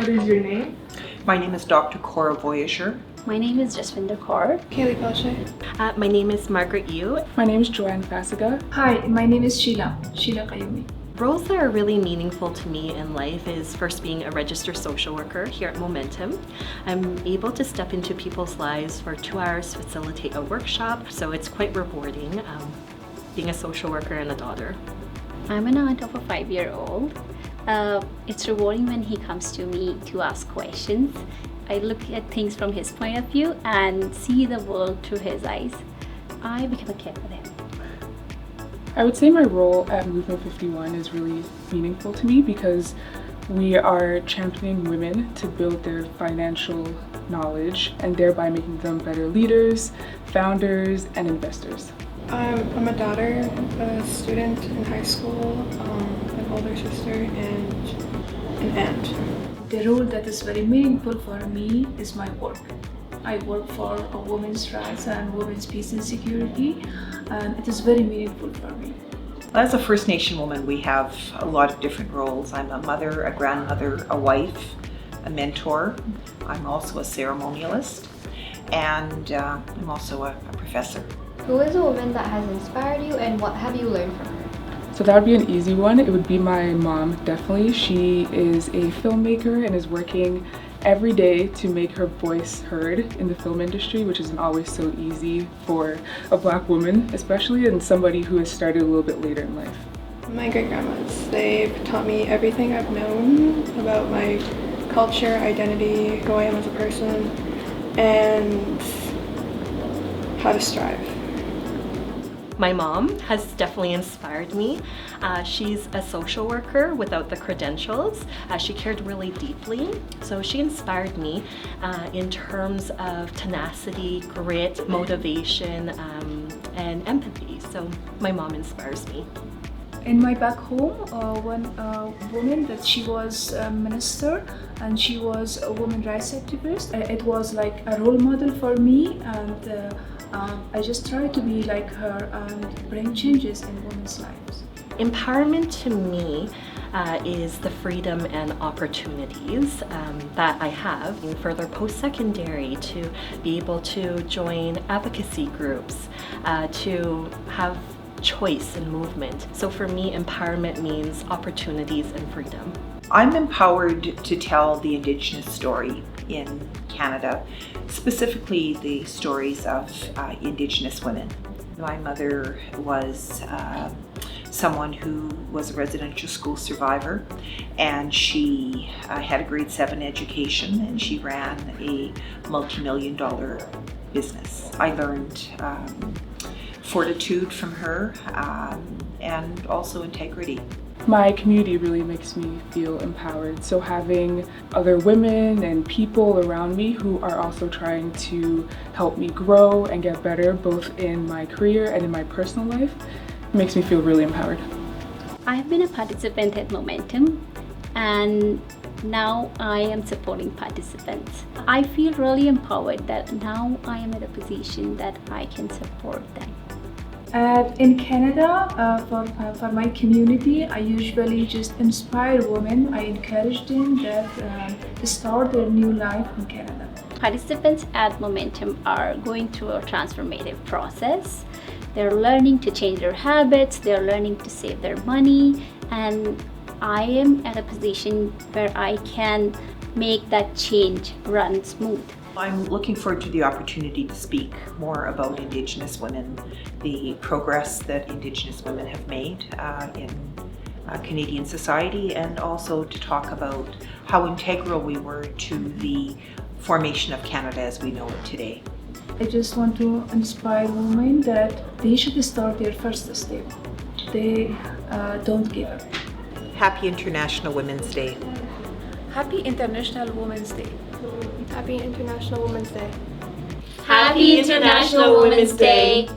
What is your name? My name is Dr. Cora Voyager. My name is Jasvinder Kaur. Kaylee Pelche. My name is Margaret Yu. My name is Joanne Fasiga. Hi, my name is Sheila Kayumi. Roles that are really meaningful to me in life is first being a registered social worker here at Momentum. I'm able to step into people's lives for 2 hours, facilitate a workshop, so it's quite rewarding being a social worker and a daughter. I'm an aunt of a 5-year-old. It's rewarding when he comes to me to ask questions. I look at things from his point of view and see the world through his eyes. I become a kid with him. I would say my role at Movement 51 is really meaningful to me because we are championing women to build their financial knowledge and thereby making them better leaders, founders, and investors. I'm a daughter, a student in high school, an older sister, and an aunt. The role that is very meaningful for me is my work. I work for women's rights and women's peace and security, and it is very meaningful for me. As a First Nation woman, we have a lot of different roles. I'm a mother, a grandmother, a wife, a mentor. I'm also a ceremonialist, and I'm also a professor. Who is a woman that has inspired you, and what have you learned from her? So that would be an easy one. It would be my mom, definitely. She is a filmmaker and is working every day to make her voice heard in the film industry, which isn't always so easy for a Black woman, especially, and somebody who has started a little bit later in life. My great-grandmas, they've taught me everything I've known about my culture, identity, who I am as a person, and how to strive. My mom has definitely inspired me. She's a social worker without the credentials. She cared really deeply, so she inspired me in terms of tenacity, grit, motivation, and empathy. So my mom inspires me. In my back home, one woman that she was a minister and she was a women rights activist. It was like a role model for me, and I just try to be like her and bring changes in women's lives. Empowerment to me is the freedom and opportunities that I have in further post-secondary, to be able to join advocacy groups, to have choice and movement. So for me, empowerment means opportunities and freedom. I'm empowered to tell the Indigenous story in Canada, specifically the stories of Indigenous women. My mother was someone who was a residential school survivor, and she had a grade 7 education, and she ran a multi-million-dollar business. I learned fortitude from her and also integrity. My community really makes me feel empowered. So having other women and people around me who are also trying to help me grow and get better, both in my career and in my personal life, makes me feel really empowered. I've been a participant at Momentum, and now I am supporting participants. I feel really empowered that now I am at a position that I can support them. In Canada, for my community, I usually just inspire women. I encourage them that to start their new life in Canada. Participants at Momentum are going through a transformative process. They're learning to change their habits, they're learning to save their money, and I am at a position where I can make that change run smooth. I'm looking forward to the opportunity to speak more about Indigenous women, the progress that Indigenous women have made in Canadian society, and also to talk about how integral we were to the formation of Canada as we know it today. I just want to inspire women that they should start their first step. They don't give up. Happy International Women's Day. Happy International Women's Day. Happy International Women's Day. Happy International Women's Day!